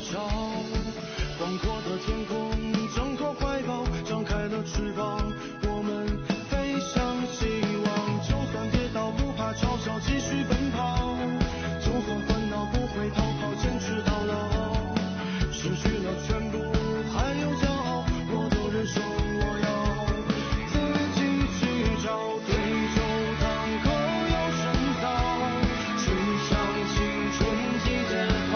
潮，广阔的天空，挣脱怀抱，张开了翅膀，我们飞向希望。就算跌倒，不怕嘲笑，继续奔跑。就算烦恼，不会逃跑，坚持到老。失去了全部，还有骄傲，我的人生我要自己去找。对酒当歌要深造，吹响青春季节号，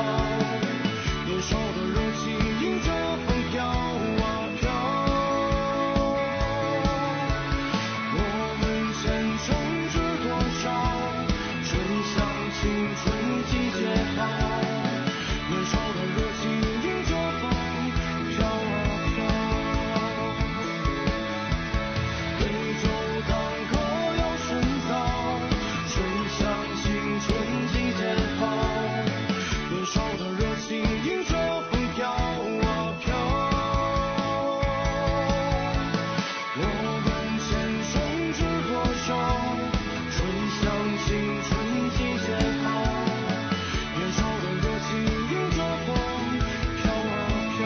年少的热情迎着风飘啊飘。我们前程知多少？吹响青春季节号，年少的热情迎着风飘啊飘。对酒当歌要深造，吹响青春季节号，年少的热情迎着风飘啊飘。我们前程知多少？吹响青春季节号，年少的热情迎着风飘啊飘。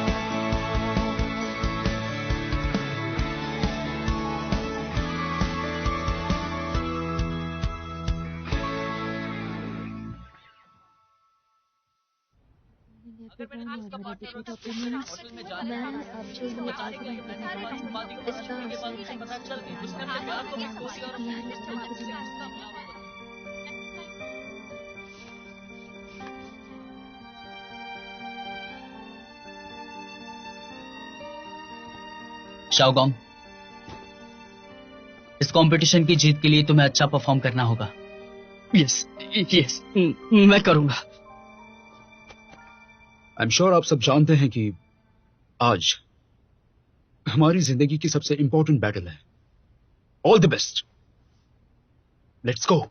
मैं अब जो ये आर्गुमेंट करने वाली हूँ इसका शाओगोंग, इस कंपटीशन की जीत के लिए तुम्हें अच्छा परफॉर्म करना होगा। यस यस, मैं करूंगा। आई एम श्योर आप सब जानते हैं कि आज हमारी जिंदगी की सबसे इंपॉर्टेंट बैटल है। All the best, let's go.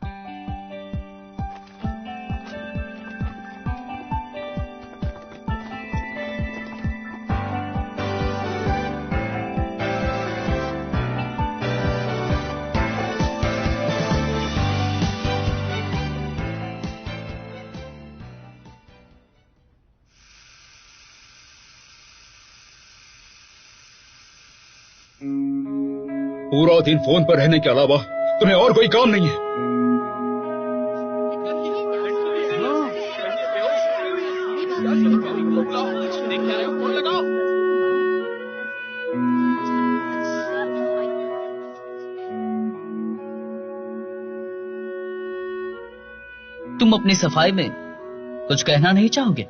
पूरा दिन फोन पर रहने के अलावा तुम्हें और कोई काम नहीं है। तुम अपनी सफाई में कुछ कहना नहीं चाहोगे?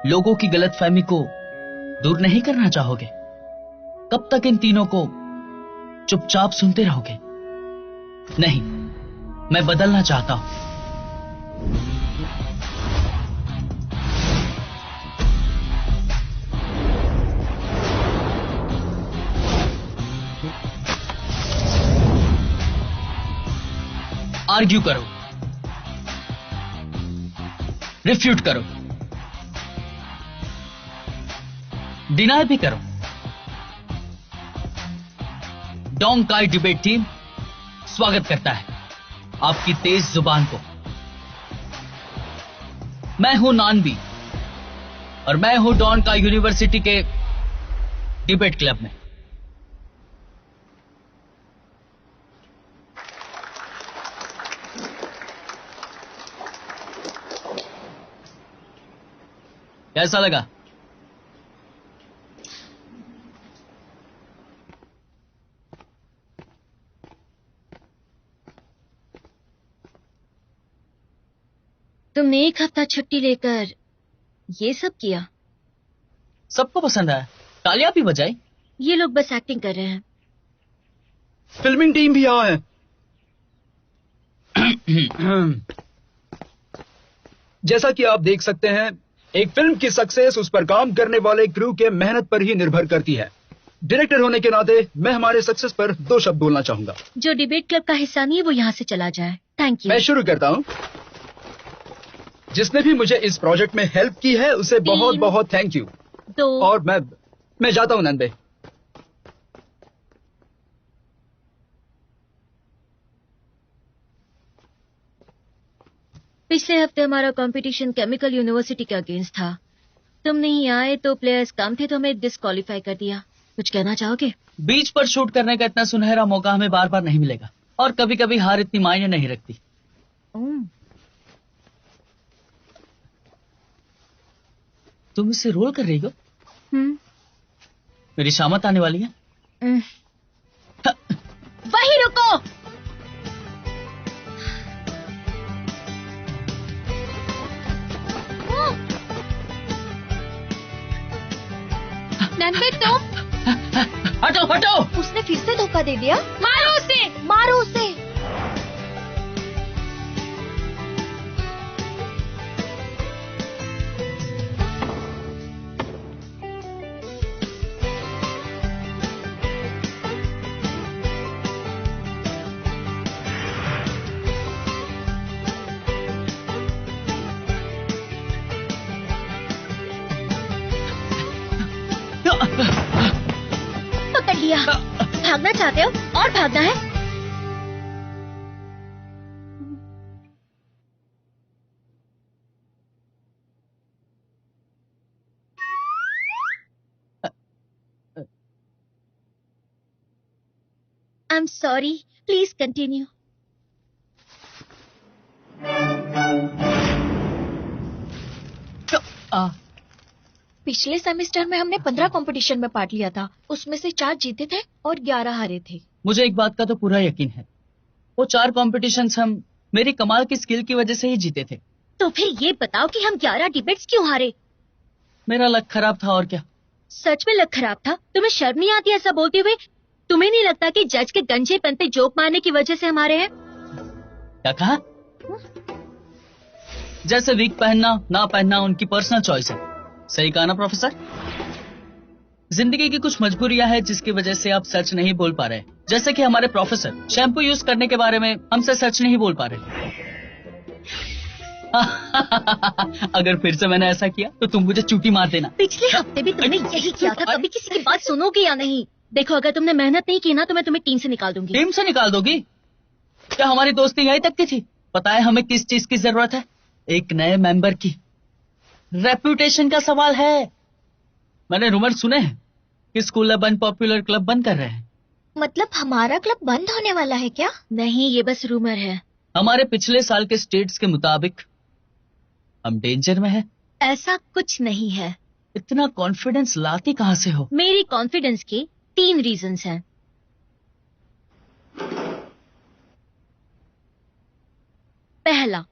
लोगों की गलतफहमी को दूर नहीं करना चाहोगे? कब तक इन तीनों को चुपचाप सुनते रहोगे? नहीं, मैं बदलना चाहता हूं। आर्ग्यू करो, रिफ्यूट करो, डिनाई भी करो। डोंकाई डिबेट टीम स्वागत करता है आपकी तेज जुबान को। मैं हूं नानबी और मैं हूं डोंकाई यूनिवर्सिटी के डिबेट क्लब में। कैसा लगा? तुमने एक हफ्ता छुट्टी लेकर ये सब किया? सबको पसंद आया, तालियां भी बजाई। ये लोग बस एक्टिंग कर रहे हैं। फिल्मिंग टीम भी यहाँ है। जैसा कि आप देख सकते हैं, एक फिल्म की सक्सेस उस पर काम करने वाले क्रू के मेहनत पर ही निर्भर करती है। डायरेक्टर होने के नाते मैं हमारे सक्सेस पर 2 शब्द बोलना चाहूंगा। जो डिबेट क्लब का हिस्सा नहीं है वो यहाँ से चला जाए। Thank you. मैं शुरू करता हूँ। जिसने भी मुझे इस प्रोजेक्ट में हेल्प की है उसे बहुत बहुत थैंक यू। और मैं जाता हूँ नंदे। पिछले हफ्ते हमारा कंपटीशन केमिकल यूनिवर्सिटी के अगेंस्ट था। तुम नहीं आए तो प्लेयर्स कम थे तो हमें डिस्क्वालीफाई कर दिया। कुछ कहना चाहोगे? बीच पर शूट करने का इतना सुनहरा मौका हमें बार बार नहीं मिलेगा, और कभी कभी हार इतनी मायने नहीं रखती। तुम इसे रोल कर रही हो? मेरी शामत आने वाली है। वहीं रुको। नंदे तुम हटो हटो। उसने फिर से धोखा दे दिया। मारो उसे, मारो उसे। पकड़ लिया। भागना चाहते हो? और भागना है? I'm sorry. Please continue. पिछले सेमेस्टर में हमने 15 कंपटीशन में पार्ट लिया था, उसमें से 4 जीते थे और 11 हारे थे। मुझे एक बात का तो पूरा यकीन है, वो 4 कॉम्पिटिशन्स हम मेरी कमाल की स्किल की वजह से ही जीते थे। तो फिर ये बताओ कि हम 11 डिबेट्स क्यों हारे? मेरा लक खराब था, और क्या। सच में लक खराब था? तुम्हें शर्म नहीं आती ऐसा बोलते हुए? तुम्हें नहीं लगता कि जज के गंजेपन पे जोक मारने की वजह से हमारे हैं? क्या कहा? जैसे वीक पहनना ना पहनना उनकी पर्सनल चॉइस है। सही कहा ना प्रोफेसर? जिंदगी की कुछ मजबूरियां हैं जिसकी वजह से आप सच नहीं बोल पा रहे। जैसे कि हमारे प्रोफेसर शैम्पू यूज करने के बारे में हमसे सच नहीं बोल पा रहे। अगर फिर से मैंने ऐसा किया तो तुम मुझे चूटी मार देना। पिछले हफ्ते भी तुमने यही किया था। कभी किसी की बात सुनोगे या नहीं? देखो, अगर तुमने मेहनत नहीं की ना तो मैं तुम्हें टीम से निकाल दूंगी। टीम से निकाल दोगी? क्या हमारी दोस्ती यहीं तक की थी? पता है हमें किस चीज की जरूरत है? एक नए मेंबर की। रेपुटेशन का सवाल है। मैंने रूमर सुने हैं कि स्कूल अब अनपॉपुलर क्लब बंद कर रहे हैं। मतलब हमारा क्लब बंद होने वाला है क्या? नहीं, ये बस रूमर है। हमारे पिछले साल के स्टेट्स के मुताबिक हम डेंजर में हैं। ऐसा कुछ नहीं है। इतना कॉन्फिडेंस लाती कहाँ से हो? मेरी कॉन्फिडेंस की 3 रीजंस हैं। पहला,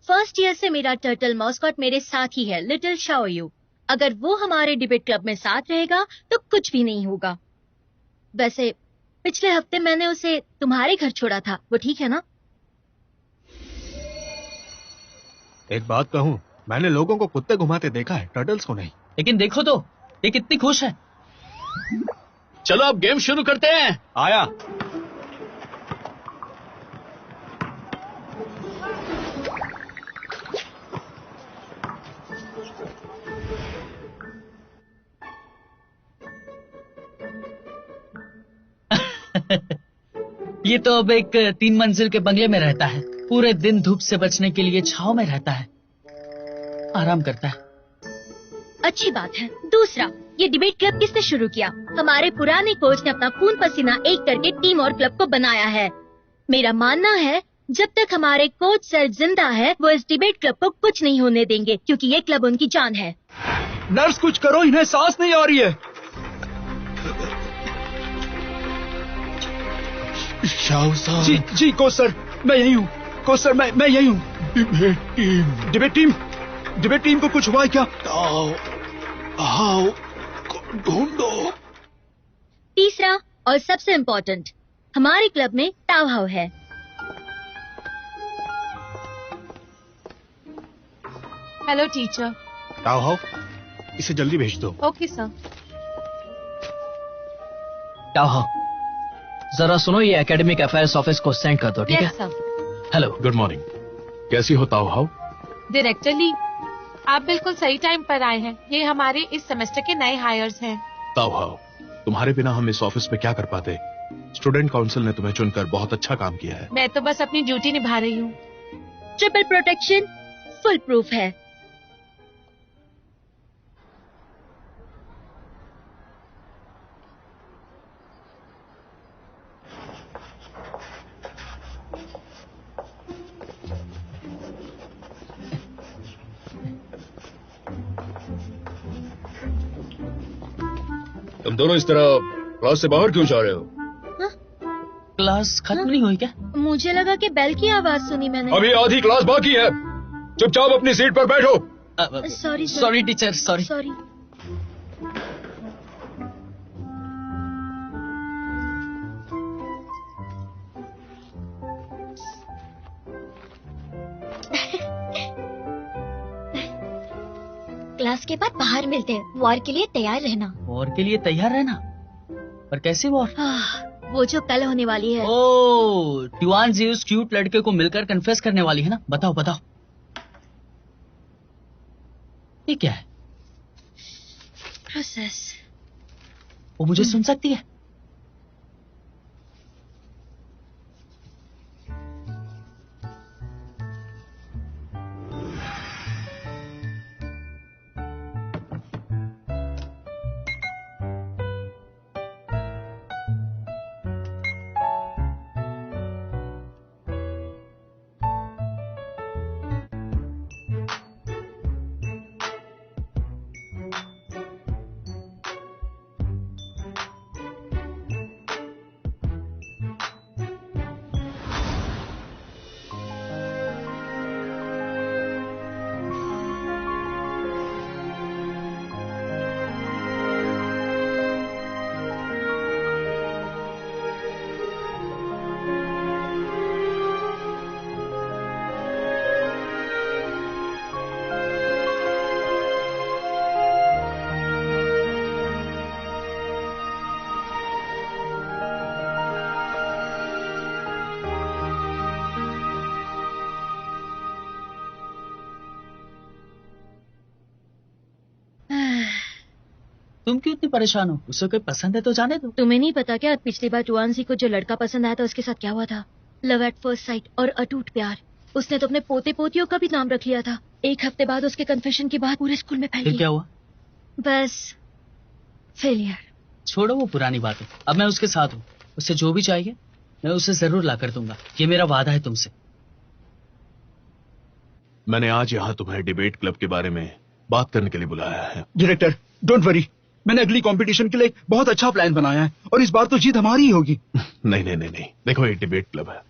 फर्स्ट ईयर से मेरा टर्टल मॉस्कॉट मेरे साथ ही है, लिटिल शाओयू। अगर वो हमारे डिबेट क्लब में साथ रहेगा तो कुछ भी नहीं होगा। वैसे पिछले हफ्ते मैंने उसे तुम्हारे घर छोड़ा था, वो ठीक है ना? एक बात कहूँ, मैंने लोगों को कुत्ते घुमाते देखा है, टर्टल्स को नहीं। लेकिन देखो तो, ये कितनी खुश है। चलो अब गेम शुरू करते हैं। आया। ये तो अब एक 3 मंजिल के बंगले में रहता है। पूरे दिन धूप से बचने के लिए छांव में रहता है, आराम करता है। अच्छी बात है। दूसरा, ये डिबेट क्लब किसने शुरू किया? हमारे पुराने कोच ने अपना खून पसीना एक करके टीम और क्लब को बनाया है। मेरा मानना है जब तक हमारे कोच सर जिंदा है वो इस डिबेट क्लब को कुछ नहीं होने देंगे, क्योंकि ये क्लब उनकी जान है। नर्स कुछ करो, इन्हें सांस नहीं आ रही है। शाह साहब। जी जी कोच सर, मैं यही हूँ। कोच सर, मैं यही हूँ। डिबेट टीम को कुछ हुआ है क्या? आओ ढूंढो। तीसरा और सबसे इम्पोर्टेंट, हमारे क्लब में ताव हाउ है। Hello teacher. ताओ हाओ, इसे जल्दी भेज दो। Okay sir. ताओ, जरा सुनो, ये एकेडमिक अफेयर्स ऑफिस को सेंड कर दो, ठीक है? Yes sir. Hello. Good morning. कैसी हो ताओ हाओ? डायरेक्टर ली, आप बिल्कुल सही टाइम पर आए हैं। ये हमारे इस सेमेस्टर के नए हायर्स हैं। ताओ हाओ, तुम्हारे बिना हम इस ऑफिस में क्या कर पाते? स्टूडेंट काउंसिल ने तुम्हें चुनकर बहुत अच्छा काम किया है। मैं तो बस अपनी ड्यूटी निभा रही हूँ। ट्रिपल प्रोटेक्शन, फुल प्रूफ है। तुम दोनों इस तरह क्लास से बाहर क्यों जा रहे हो? क्लास खत्म नहीं हुई क्या? मुझे लगा कि बेल की आवाज सुनी मैंने। अभी आधी क्लास बाकी है, चुपचाप अपनी सीट पर बैठो। Sorry sorry teacher, sorry. Sorry. Class के बाद बाहर मिलते हैं। वॉर के लिए तैयार रहना। वॉर के लिए तैयार रहना? पर कैसी वॉर? वो जो कल होने वाली है। ओह, ट्यूआन जी उस क्यूट लड़के को मिलकर कन्फेस करने वाली है ना? बताओ बताओ, ये क्या है? प्रोसेस। वो मुझे सुन सकती है? तुम क्यों इतनी परेशान हो? उसे कोई पसंद है तो जाने दो। तुम्हें नहीं पता क्या, पिछली बार टुआनसी को जो लड़का पसंद आया था उसके साथ क्या हुआ था? लव एट फर्स्ट साइट और अटूट प्यार। उसने तो अपने पोते पोतियों का भी नाम रख लिया था। एक हफ्ते बाद उसके कन्फेशन की बात पूरे स्कूल में फैल फिर गई। क्या हुआ? बस फेलियर। छोड़ो वो पुरानी बातें, अब मैं उसके साथ हूँ। उसे जो भी चाहिए मैं उसे जरूर ला कर दूंगा, ये मेरा वादा है तुमसे। मैंने आज यहाँ तुम्हें डिबेट क्लब के बारे में बात करने के लिए बुलाया है। डायरेक्टर, डोंट वरी, मैंने अगली कंपटीशन के लिए एक बहुत अच्छा प्लान बनाया है और इस बार तो जीत हमारी ही होगी। नहीं, देखो ये डिबेट क्लब है।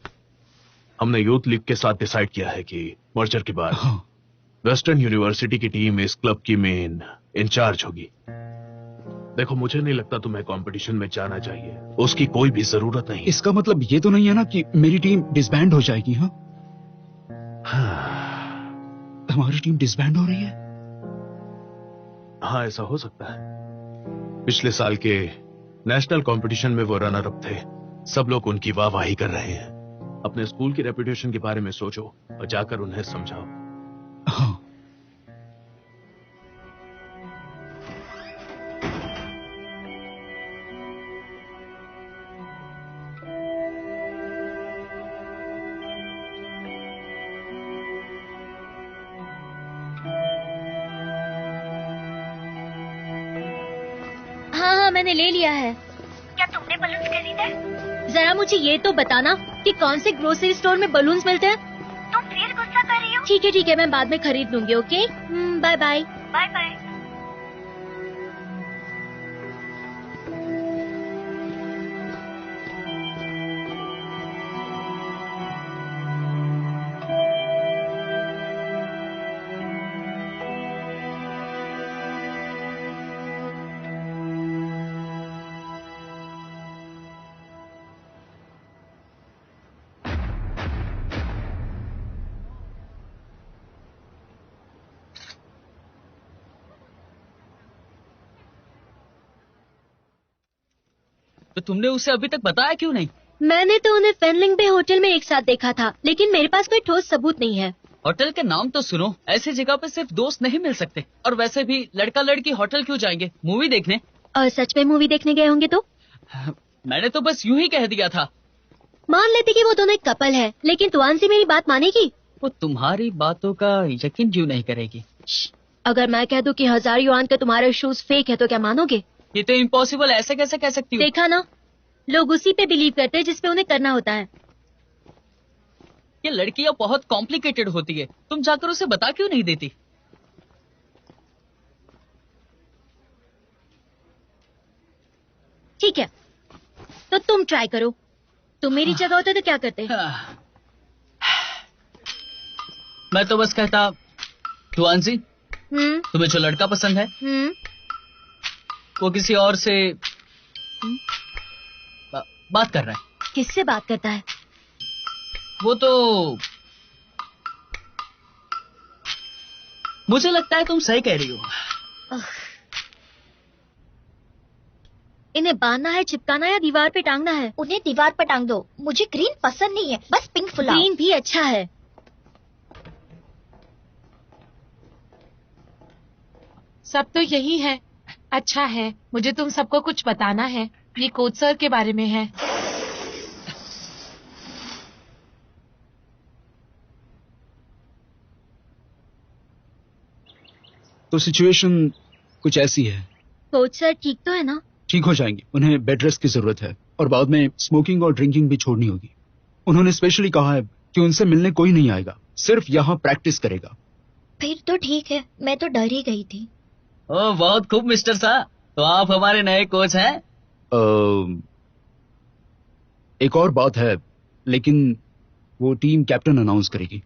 हमने यूथ लीग के साथ डिसाइड किया है कि मर्जर के बाद वेस्टर्न यूनिवर्सिटी की टीम इस क्लब की मेन इंचार्ज होगी। देखो मुझे नहीं लगता तुम्हें कंपटीशन में जाना चाहिए, उसकी कोई भी जरूरत नहीं। इसका मतलब ये तो नहीं है ना कि मेरी टीम डिसबैंड हो जाएगी? हाँ, हमारी टीम डिसबैंड हो रही है? हाँ, ऐसा हो सकता है। पिछले साल के नेशनल कंपटीशन में वो रनर अप थे। सब लोग उनकी वाहवाही कर रहे हैं। अपने स्कूल की रेपुटेशन के बारे में सोचो और जाकर उन्हें समझाओ। हाँ। हाँ, मैंने ले लिया है। क्या तुमने बलून्स खरीदे? जरा मुझे ये तो बताना कि कौन से ग्रोसरी स्टोर में बलून्स मिलते हैं। तुम फिर गुस्सा कर रही हो? ठीक है, मैं बाद में खरीद लूंगी। Okay, bye bye. Bye bye. तो तुमने उसे अभी तक बताया क्यों नहीं? मैंने तो उन्हें फेनलिंग बे होटल में एक साथ देखा था, लेकिन मेरे पास कोई ठोस सबूत नहीं है। होटल के नाम तो सुनो, ऐसी जगह पे सिर्फ दोस्त नहीं मिल सकते। और वैसे भी लड़का लड़की होटल क्यों जाएंगे? मूवी देखने। और सच में मूवी देखने गए होंगे तो? मैंने तो बस यूं ही कह दिया था। मान लेते कि वो दोनों एक कपल है, लेकिन तुआनसी मेरी बात मानेगी? वो तुम्हारी बातों का यकीन क्यों नहीं करेगी? अगर मैं कह दूं कि 1000 युआन के तुम्हारे शूज फेक है तो क्या मानोगे? ये तो इम्पॉसिबल, ऐसे कैसे कह सकती हो? देखा ना, लोग उसी पे बिलीव करते हैं जिसपे उन्हें करना होता है। ये लड़कियां बहुत कॉम्प्लिकेटेड होती है, तुम जाकर उसे बता क्यों नहीं देती? ठीक है, तो तुम ट्राई करो। तुम मेरी जगह होते तो क्या करते? मैं तो बस कहता, तुआंसी, हम्म तुम्हें जो लड़का पसंद है हम्म वो किसी और से बात कर रहा है। किससे बात करता है? वो तो मुझे लगता है तुम सही कह रही हो। इन्हें बांधना है, चिपकाना है या दीवार पे टांगना है? उन्हें दीवार पर टांग दो। मुझे ग्रीन पसंद नहीं है, बस पिंक फुलाओ। ग्रीन भी अच्छा है। सब तो यही है। अच्छा है, मुझे तुम सबको कुछ बताना है। ये कोच सर के बारे में है। तो सिचुएशन कुछ ऐसी है। कोच सर ठीक तो है ना? ठीक हो जाएंगे, उन्हें बेड रेस्ट की जरूरत है और बाद में स्मोकिंग और ड्रिंकिंग भी छोड़नी होगी। उन्होंने स्पेशली कहा है कि उनसे मिलने कोई नहीं आएगा, सिर्फ यहाँ प्रैक्टिस करेगा। फिर तो ठीक है, मैं तो डर ही गई थी। ओह बहुत खूब मिस्टर सा, तो आप हमारे नए कोच हैं। एक और बात है, लेकिन वो टीम कैप्टन अनाउंस करेगी।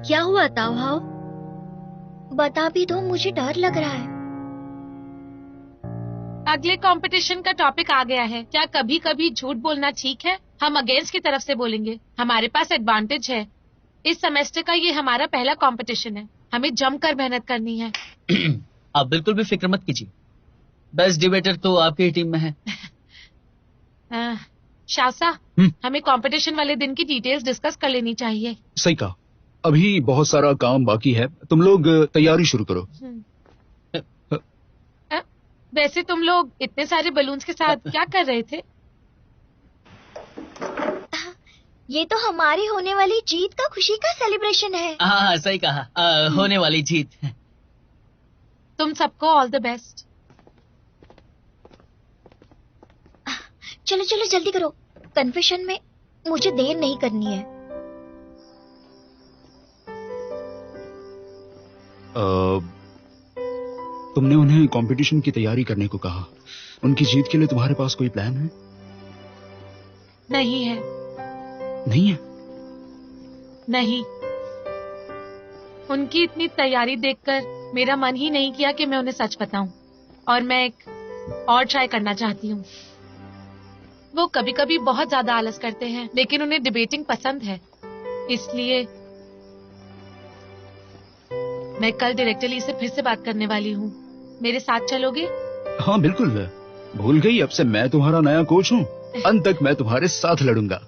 क्या हुआ ताऊ हाउ? बता भी दो, मुझे डर लग रहा है। अगले कंपटीशन का टॉपिक आ गया है। क्या कभी कभी झूठ बोलना ठीक है? हम अगेंस्ट की तरफ से बोलेंगे। हमारे पास एडवांटेज है। इस सेमेस्टर का ये हमारा पहला कंपटीशन है। हमें जमकर मेहनत करनी है। आप बिल्कुल भी फिक्र मत कीजिए, बेस्ट डिबेटर तो आपकी टीम में है। शासा, हमें कंपटीशन वाले दिन की डिटेल्स डिस्कस कर लेनी चाहिए। सही कहा, अभी बहुत सारा काम बाकी है। तुम लोग तैयारी शुरू करो। वैसे तुम लोग इतने सारे बलून्स के साथ क्या कर रहे थे? ये तो हमारी होने वाली जीत का खुशी का सेलिब्रेशन है। हाँ सही कहा, होने वाली जीत। तुम सबको ऑल द बेस्ट। चलो चलो जल्दी करो, कन्फेशन में मुझे देर नहीं करनी है। तुमने उन्हें कंपटीशन की तैयारी करने को कहा, उनकी जीत के लिए तुम्हारे पास कोई प्लान है? नहीं है। नहीं है? नहीं। उनकी इतनी तैयारी देखकर मेरा मन ही नहीं किया कि मैं उन्हें सच बताऊं, और मैं एक और ट्राई करना चाहती हूँ। वो कभी कभी बहुत ज्यादा आलस करते हैं, लेकिन उन्हें डिबेटिंग पसंद है। इसलिए मैं कल डायरेक्टली से फिर से बात करने वाली हूँ। मेरे साथ चलोगे? हाँ बिल्कुल, भूल गई, अब से मैं तुम्हारा नया कोच हूँ। अंत तक मैं तुम्हारे साथ लड़ूंगा।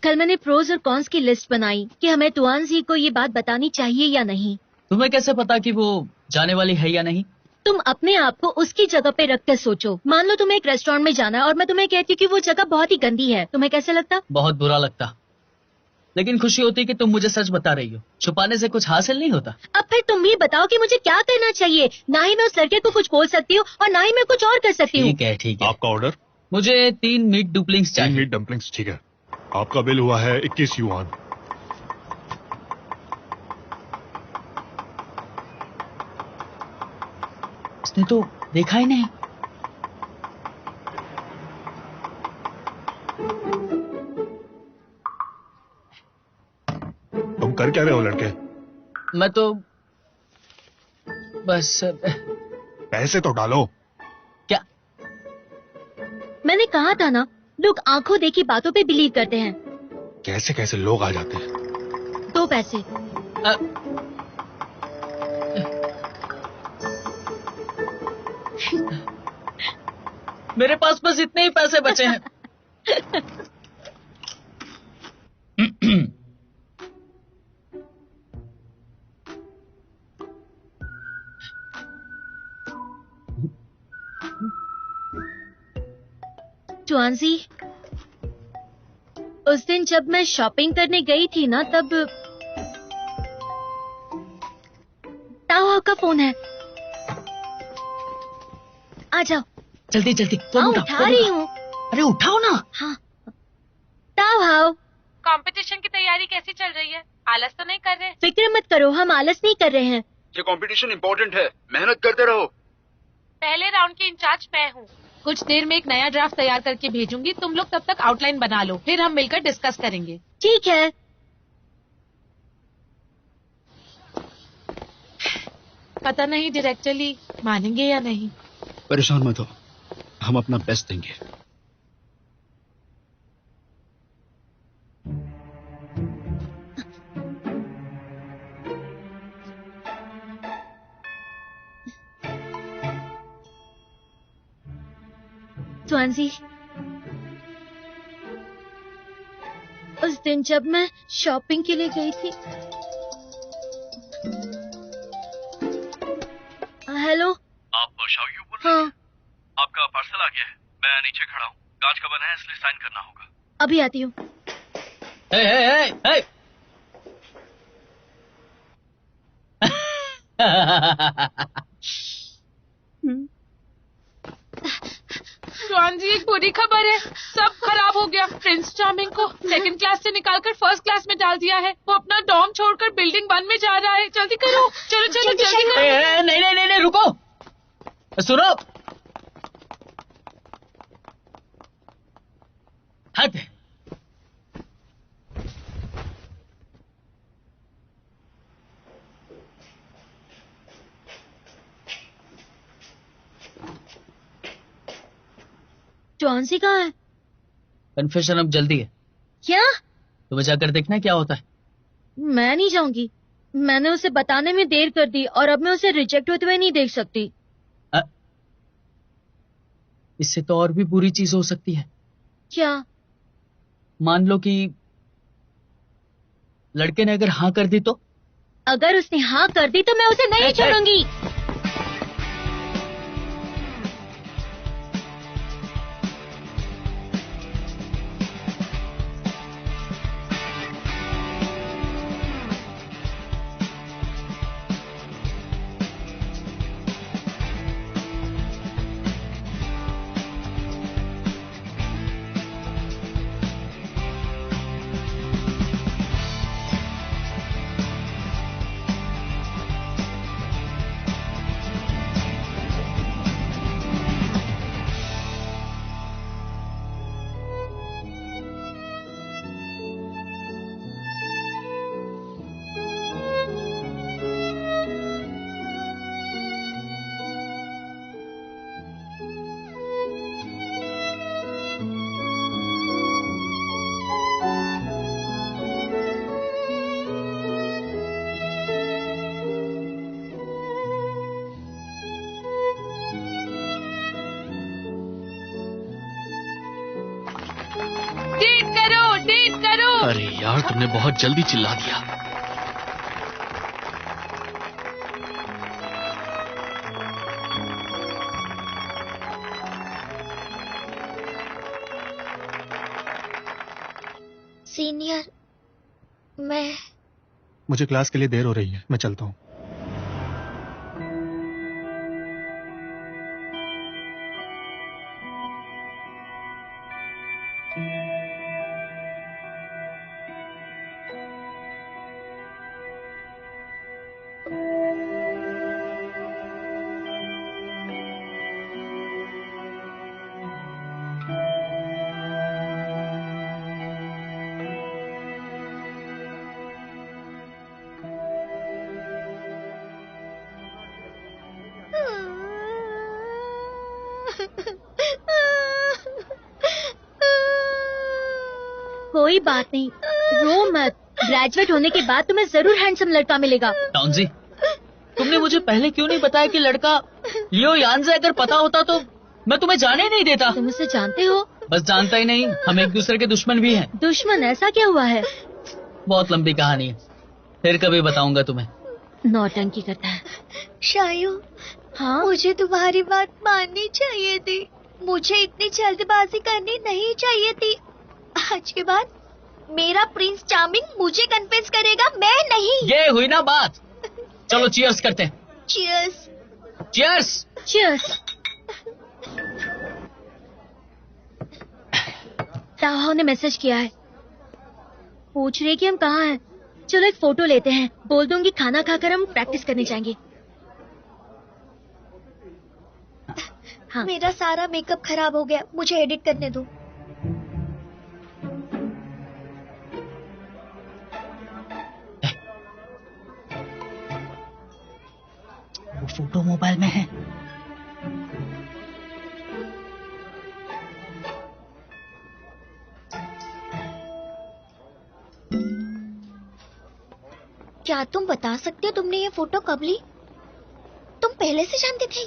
कल मैंने प्रोज और कॉन्स की लिस्ट बनाई कि हमें तुआनजी को ये बात बतानी चाहिए या नहीं। तुम्हें कैसे पता कि वो जाने वाली है या नहीं? तुम अपने आप को उसकी जगह पे रख कर सोचो। मान लो तुम्हें एक रेस्टोरेंट में जाना है और मैं तुम्हें कहती हूँ कि वो जगह बहुत ही गंदी है, तुम्हें कैसे लगता? बहुत बुरा लगता, लेकिन खुशी होती कि तुम मुझे सच बता रही हो। छुपाने से कुछ हासिल नहीं होता। अब फिर तुम भी बताओ कि मुझे क्या करना चाहिए। ना ही मैं उस लड़के को कुछ बोल सकती हूँ और ना ही मैं कुछ और कर सकती हूँ। ठीक है ठीक है। आपका ऑर्डर? मुझे 3 मीट डुप्लिंग्स 3 चाहिए। मीट डम्पलिंग्स, ठीक है। आपका बिल हुआ है 21 युआन। उसने तो देखा ही नहीं। तुम कर क्या रहे हो लड़के? मैं तो बस पैसे तो डालो। क्या? मैंने कहा था ना, लोग आंखों देखी बातों पे बिलीव करते हैं। कैसे कैसे लोग आ जाते हैं। पैसे। मेरे पास बस इतने ही पैसे बचे हैं। जुआनजी, उस दिन जब मैं शॉपिंग करने गई थी ना, तब ताओ का फोन है। आ जाओ। जल्दी जल्दी। हाँ, उठा रही हूँ। अरे उठाओ ना। हाँ। ताओ हाओ। कंपटीशन की तैयारी कैसी चल रही है? आलस तो नहीं कर रहे? फिक्र मत करो, हम आलस नहीं कर रहे हैं। ये कंपटीशन इम्पोर्टेंट है, मेहनत करते रहो। पहले राउंड की इंचार्ज मैं हूँ। कुछ देर में एक नया ड्राफ्ट तैयार करके भेजूंगी, तुम लोग तब तक आउटलाइन बना लो, फिर हम मिलकर डिस्कस करेंगे। ठीक है। पता नहीं डायरेक्टली मानेंगे या नहीं। परेशान मत हो, हम अपना बेस्ट देंगे। जुआनजी, उस दिन जब मैं शॉपिंग के लिए गई थी। हेलो, आप शाओयू बोल रहे हाँ, हैं? आपका पार्सल आ गया है, मैं नीचे खड़ा हूँ, कांच का बना है इसलिए साइन करना होगा। अभी आती हूँ। हे हे हे हे। जुआन जी, एक बुरी खबर है, सब खराब हो गया। प्रिंस चार्मिंग को सेकंड क्लास से निकालकर फर्स्ट क्लास में डाल दिया है। वो अपना डॉम छोड़कर बिल्डिंग 1 में जा रहा है। जल्दी करो, चलो चलो जल्दी करो। नहीं नहीं नहीं नहीं, रुको, सुनो। हट। जॉन्सी कहाँ है? कन्फेशन अब जल्दी है। क्या? तुम्हें जाकर देखना है क्या होता है। मैं नहीं जाऊंगी। मैंने उसे बताने में देर कर दी और अब मैं उसे रिजेक्ट होते हुए नहीं देख सकती। इससे तो और भी बुरी चीज हो सकती है। क्या? मान लो कि लड़के ने अगर हाँ कर दी तो? अगर उसने हाँ कर दी तो मैं उसे नहीं छोड़ूंगी। डेट करो। अरे यार, तुमने बहुत जल्दी चिल्ला दिया। सीनियर, मैं मुझे क्लास के लिए देर हो रही है, मैं चलता हूँ। कोई बात नहीं, रो मत। ग्रेजुएट होने के बाद तुम्हें जरूर हैंडसम लड़का मिलेगा। टाउनजी, तुमने मुझे पहले क्यों नहीं बताया कि लड़का लियो यानजे? अगर पता होता तो मैं तुम्हें जाने ही नहीं देता। तुम उसे जानते हो? बस जानता ही नहीं, हम एक दूसरे के दुश्मन भी हैं। दुश्मन? ऐसा क्या हुआ है? बहुत लंबी कहानी है, फिर कभी बताऊंगा तुम्हें। नौटंकी करता है। शायू, हाँ? मुझे तुम्हारी बात माननी चाहिए थी। मुझे इतनी जल्दबाजी करनी नहीं चाहिए थी। आज के बाद मेरा प्रिंस चार्मिंग मुझे कन्विंस करेगा, मैं नहीं। ये हुई ना बात। चलो चीयर्स करते हैं। चीयर्स। चीयर्स। चीयर्स। ताओ ने मैसेज किया है, पूछ रहे कि हम कहाँ हैं। चलो एक फोटो लेते हैं, बोल दूंगी खाना खाकर हम प्रैक्टिस करने जाएंगे। हाँ। मेरा सारा मेकअप खराब हो गया, मुझे एडिट करने दो। वो फोटो मोबाइल में है। क्या तुम बता सकते हो तुमने ये फोटो कब ली? तुम पहले से जानती थी?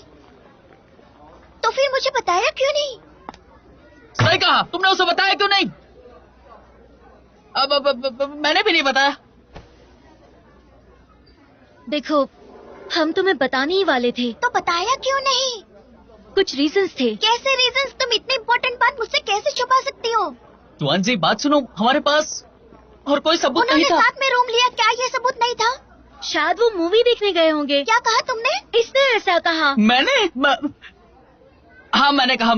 तो फिर मुझे बताया क्यों नहीं? सही कहा, तुमने उसे बताया क्यों नहीं? अब मैंने भी नहीं बताया। देखो, हम तुम्हें बताने ही वाले थे। तो बताया क्यों नहीं? कुछ रीजंस थे। कैसे रीजंस? तुम इतनी इम्पोर्टेंट बात मुझसे कैसे छुपा सकती हो? तुआनजी, बात सुनो, हमारे पास और कोई सबूत नहीं था। साथ में रूम लिया, क्या ये सबूत नहीं था? शायद वो मूवी देखने गए होंगे। क्या कहा तुमने? इसने ऐसा कहा। हाँ, मैंने कहा।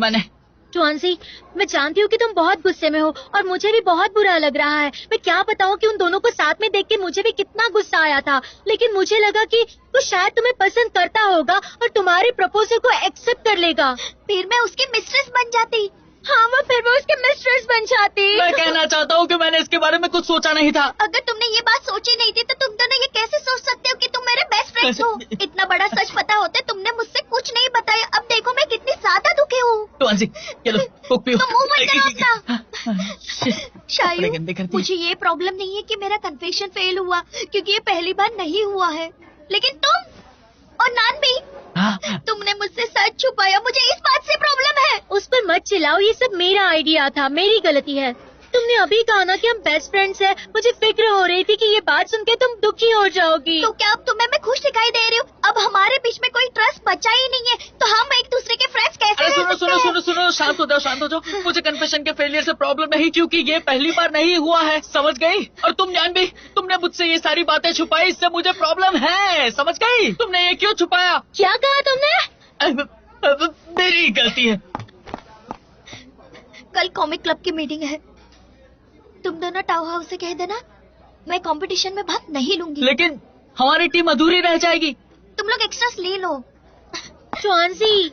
ट्वांसी, मैं जानती हूँ कि तुम बहुत गुस्से में हो और मुझे भी बहुत बुरा लग रहा है। मैं क्या बताऊँ कि उन दोनों को साथ में देख के मुझे भी कितना गुस्सा आया था, लेकिन मुझे लगा कि वो शायद तुम्हें पसंद करता होगा और तुम्हारे प्रपोजल को एक्सेप्ट कर लेगा। फिर मैं उसकी मिस्ट्रेस बन जाती। हाँ, फिर वो उसके मिस्ट्रेस बन जाती। मैं कहना चाहता हूँ कि मैंने इसके बारे में कुछ सोचा नहीं था। अगर तुमने ये बात सोची नहीं थी तो तुम दोनों ये कैसे सोच सकते हो कि तुम मेरे बेस्ट फ्रेंड्स हो? इतना बड़ा सच पता होते तुमने मुझसे कुछ नहीं बताया। अब देखो मैं कितनी ज्यादा दुखी हूँ। तुआनजी, चलो कुक पियो। तुम मुंह मत करो अपना। शायद मुझे ये प्रॉब्लम नहीं है कि मेरा कन्फेशन फेल हुआ, क्योंकि ये पहली बार नहीं हुआ है। लेकिन तुम और नान भी, तुमने मुझसे सच छुपाया। मुझे इस बात से प्रॉब्लम है। उस पर मत चिल्लाओ, ये सब मेरा आइडिया था, मेरी गलती है। तुमने अभी कहा ना कि हम बेस्ट फ्रेंड्स हैं। मुझे फिक्र हो रही थी कि ये बात सुन के तुम दुखी हो जाओगी। तो क्या अब तुम्हें मैं खुश दिखाई दे रही हूँ? अब हमारे बीच में कोई ट्रस्ट बचा ही नहीं है, तो हम एक दूसरे के फ्रेंड्स कैसे रह सकते हैं? सुनो, शांत हो जाओ। मुझे कन्फेशन के फेलियर से प्रॉब्लम नहीं, क्योंकि ये पहली बार नहीं हुआ है, समझ गई? और तुम जान भी, तुमने मुझसे ये सारी बातें छुपाई, इससे मुझे प्रॉब्लम है, समझ गई? तुमने ये क्यों छुपाया? क्या कहा तुमने? मेरी गलती है। कल कॉमिक क्लब की मीटिंग है, तुम दोनों टाउ हाउस से कह देना मैं कंपटीशन में भाग नहीं लूंगी। लेकिन हमारी टीम अधूरी रह जाएगी। तुम लोग एक्स्ट्रास ले लो। ट्वांसी,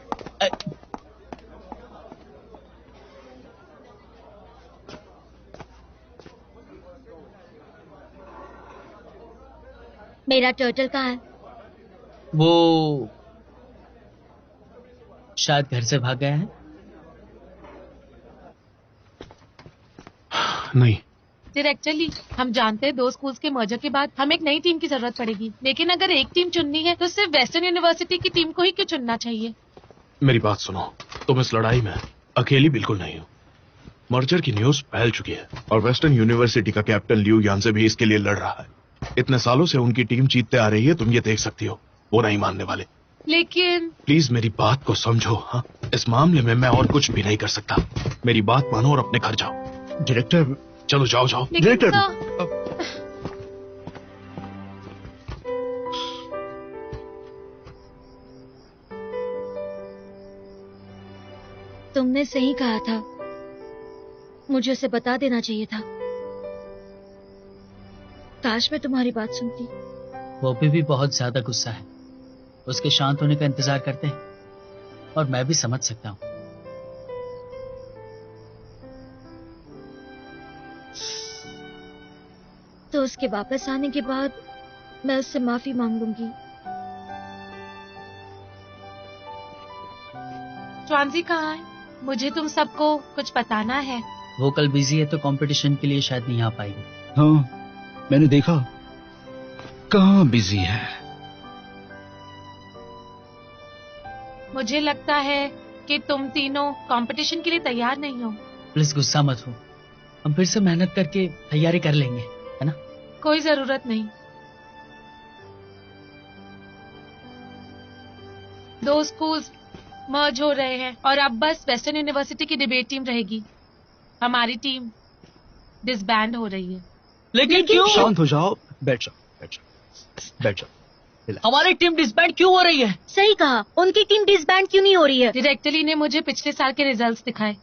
मेरा टर्टल कहाँ है? वो शायद घर से भाग गया है। नहीं। डायरेक्टरली, हम जानते हैं 2 स्कूल्स के मर्जर के बाद हमें एक नई टीम की जरूरत पड़ेगी, लेकिन अगर एक टीम चुननी है तो सिर्फ वेस्टर्न यूनिवर्सिटी की टीम को ही क्यों चुनना चाहिए? मेरी बात सुनो, तुम इस लड़ाई में अकेली बिल्कुल नहीं हो। मर्जर की न्यूज फैल चुकी है और वेस्टर्न यूनिवर्सिटी का कैप्टन लियू यानसे भी इसके लिए लड़ रहा है। इतने सालों से उनकी टीम जीतते आ रही है, तुम ये देख सकती हो। वो नहीं मानने वाले। लेकिन प्लीज मेरी बात को समझो। हाँ, इस मामले में मैं और कुछ भी नहीं कर सकता। मेरी बात मानो और अपने घर जाओ। डायरेक्टर, चलो जाओ। डायरेक्टर, तुमने सही कहा था, मुझे उसे बता देना चाहिए था। काश मैं तुम्हारी बात सुनती। वो भी बहुत ज्यादा गुस्सा है, उसके शांत होने का इंतजार करते हैं, और मैं भी समझ सकता हूँ। तो उसके वापस आने के बाद मैं उससे माफी मांग लूंगी। ट्वांसी कहाँ है? मुझे तुम सबको कुछ बताना है। वो कल बिजी है तो कंपटीशन के लिए शायद नहीं आ पाएगी। हाँ, मैंने देखा कहाँ बिजी है। मुझे लगता है कि तुम तीनों कंपटीशन के लिए तैयार नहीं हो। प्लीज गुस्सा मत हो, हम फिर से मेहनत करके तैयारी कर लेंगे, है ना? कोई जरूरत नहीं। 2 स्कूल्स मर्ज हो रहे हैं और अब बस वेस्टर्न यूनिवर्सिटी की डिबेट टीम रहेगी। हमारी टीम डिसबैंड हो रही है। लेकिन क्यों? शांत हो जाओ, बैठ जाओ, बैठ जाओ, बैठ जाओ। हमारी टीम डिसबैंड क्यों हो रही है? सही कहा, उनकी टीम डिसबैंड क्यों नहीं हो रही है? डायरेक्टली ने मुझे पिछले साल के रिजल्ट्स दिखाए,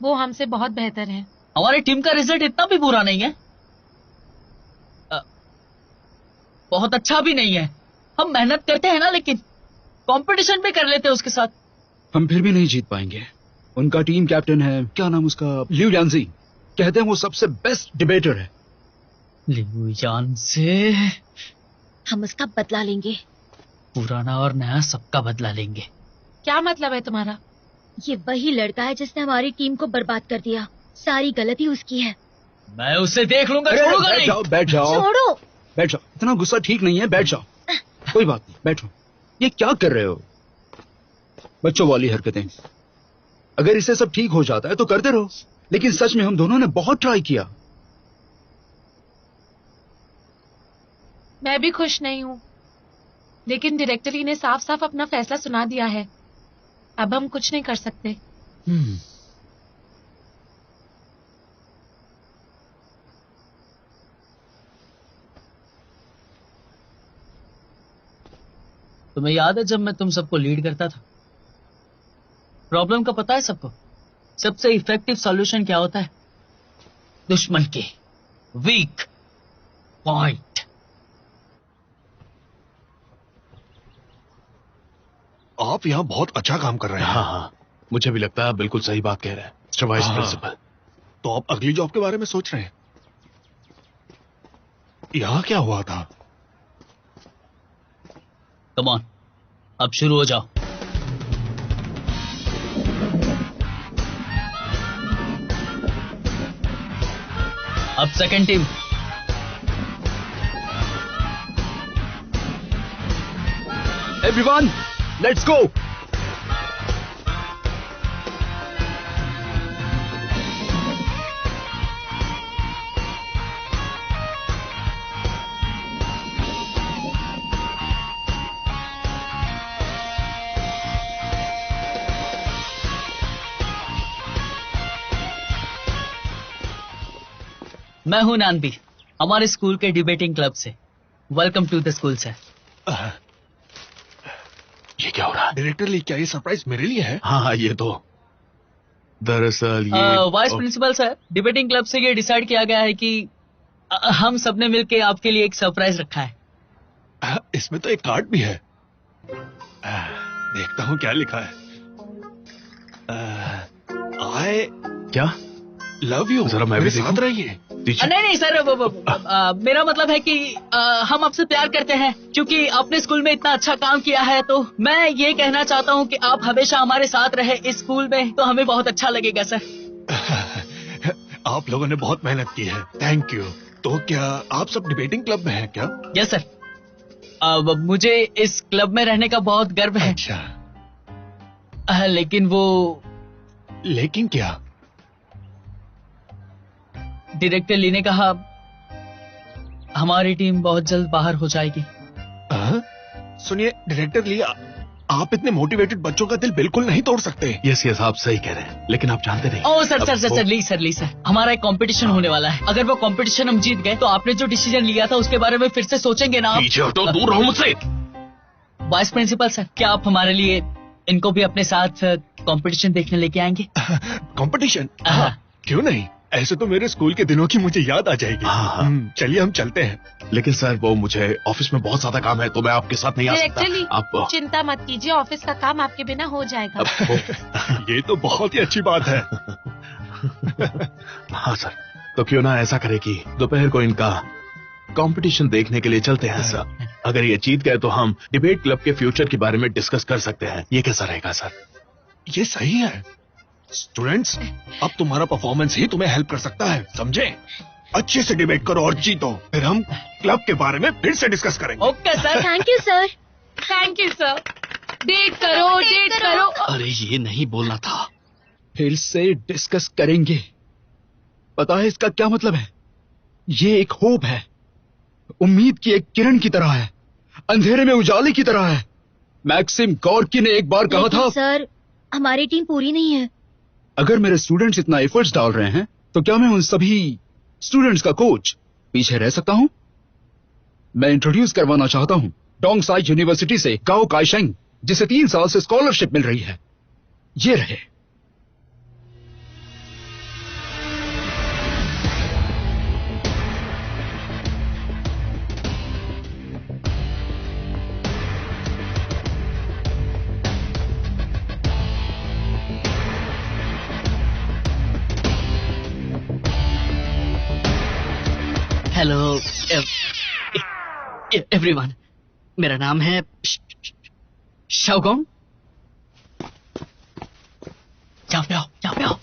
वो हमसे बहुत बेहतर हैं। हमारी टीम का रिजल्ट इतना भी बुरा नहीं है, बहुत अच्छा भी नहीं है। हम मेहनत करते हैं ना, लेकिन कंपटीशन भी कर लेते हैं उसके साथ। हम फिर भी नहीं जीत पाएंगे। उनका टीम कैप्टन है, क्या नाम उसका, लिu यांजी, कहते हैं वो सबसे बेस्ट डिबेटर है। लिu यांजी? हम उसका बदला लेंगे, पुराना और नया सबका बदला लेंगे। क्या मतलब है तुम्हारा? ये वही लड़का है जिसने हमारी टीम को बर्बाद कर दिया। सारी गलती उसकी है। मैं उसे देख लूंगा, छोड़ूंगा नहीं। बैठ जाओ, बैठ जाओ, छोड़ो, बैठ जाओ। इतना गुस्सा ठीक नहीं है, बैठ जाओ। कोई बात नहीं, बैठो। ये क्या कर रहे हो? बच्चों वाली हरकतें। अगर इसे सब ठीक हो जाता है तो करते रहो, लेकिन सच में हम दोनों ने बहुत ट्राई किया। मैं भी खुश नहीं हूँ, लेकिन डायरेक्टरी ने साफ साफ अपना फैसला सुना दिया है। अब हम कुछ नहीं कर सकते। तुम्हें याद है जब मैं तुम सबको लीड करता था? प्रॉब्लम का पता है सबको? सबसे इफेक्टिव सॉल्यूशन क्या होता है? दुश्मन के वीक पॉइंट। आप यहाँ बहुत अच्छा काम कर रहे हैं। हाँ, मुझे भी लगता है आप बिल्कुल सही बात कह रहे हैं, मिस्टर वाइस प्रिंसिपल। तो आप अगली जॉब के बारे में सोच रहे हैं? यहाँ क्या हुआ था? कम ऑन, अब शुरू हो जाओ। अब second team. Everyone, let's go. मैं हूं नानबी, हमारे स्कूल के डिबेटिंग क्लब से। Welcome to the school sir. ये क्या हो रहा है? डायरेक्टर ली, क्या ये सरप्राइज मेरे लिए है? हाँ, ये तो दरअसल ये vice principal sir, debating club से ये डिसाइड किया गया है कि हम सबने मिलके आपके लिए एक सरप्राइज रखा है। इसमें तो एक कार्ड भी है। देखता हूँ क्या लिखा है। आई क्या लव यू। जरा मैं भी साथ रहिए। नहीं सर, मेरा मतलब है कि हम आपसे प्यार करते हैं, क्योंकि आपने स्कूल में इतना अच्छा काम किया है। तो मैं ये कहना चाहता हूँ कि आप हमेशा हमारे साथ रहे इस स्कूल में, तो हमें बहुत अच्छा लगेगा सर। आप लोगों ने बहुत मेहनत की है, थैंक यू। तो क्या आप सब डिबेटिंग क्लब में हैं क्या? यस सर, मुझे इस क्लब में रहने का बहुत गर्व है। अच्छा, लेकिन लेकिन क्या? डायरेक्टर ली ने कहा हमारी टीम बहुत जल्द बाहर हो जाएगी। सुनिए डायरेक्टर ली, आप इतने मोटिवेटेड बच्चों का दिल बिल्कुल नहीं तोड़ सकते। यस आप सही कह रहे हैं, लेकिन आप जानते नहीं। ओह सर, ली सर, हमारा एक कंपटीशन होने वाला है। अगर वो कंपटीशन हम जीत गए तो आपने जो डिसीजन लिया था उसके बारे में फिर से सोचेंगे ना आप? पीछे हटो, दूर रहो मुझसे। वाइस प्रिंसिपल सर, क्या आप हमारे लिए इनको भी अपने साथ कंपटीशन देखने लेके आएंगे? कंपटीशन? क्यों नहीं, ऐसे तो मेरे स्कूल के दिनों की मुझे याद आ जाएगी। चलिए हम चलते हैं। लेकिन सर वो मुझे ऑफिस में बहुत ज्यादा काम है, तो मैं आपके साथ नहीं आ सकता। आप चिंता मत कीजिए, ऑफिस का काम आपके बिना हो जाएगा। ये तो बहुत ही अच्छी बात है। हाँ सर, तो क्यों ना ऐसा करे कि दोपहर को इनका कंपटीशन देखने के लिए चलते हैं सर। अगर ये जीत गए तो हम डिबेट क्लब के फ्यूचर के बारे में डिस्कस कर सकते हैं। ये कैसा रहेगा सर? ये सही है। स्टूडेंट्स, अब तुम्हारा परफॉर्मेंस ही तुम्हें हेल्प कर सकता है, समझे? अच्छे से डिबेट करो और जीतो, फिर हम क्लब के बारे में फिर से डिस्कस करेंगे। Okay sir. Thank you sir. Thank you sir. Date करो। अरे ये नहीं बोलना था। फिर से डिस्कस करेंगे। पता है इसका क्या मतलब है? ये एक होप है, उम्मीद की एक किरण की तरह है, अंधेरे में उजाले की तरह है। मैक्सिम गॉर्की ने एक बार कहा था, सर हमारी टीम पूरी नहीं है। अगर मेरे स्टूडेंट्स इतना एफर्ट्स डाल रहे हैं तो क्या मैं उन सभी स्टूडेंट्स का कोच पीछे रह सकता हूं? मैं इंट्रोड्यूस करवाना चाहता हूं डोंगसाई यूनिवर्सिटी से गाओ काइशेंग, जिसे 3 साल से स्कॉलरशिप मिल रही है। ये रहे। हेलो एवरीवन, मेरा नाम है शाओगोंग। जाओ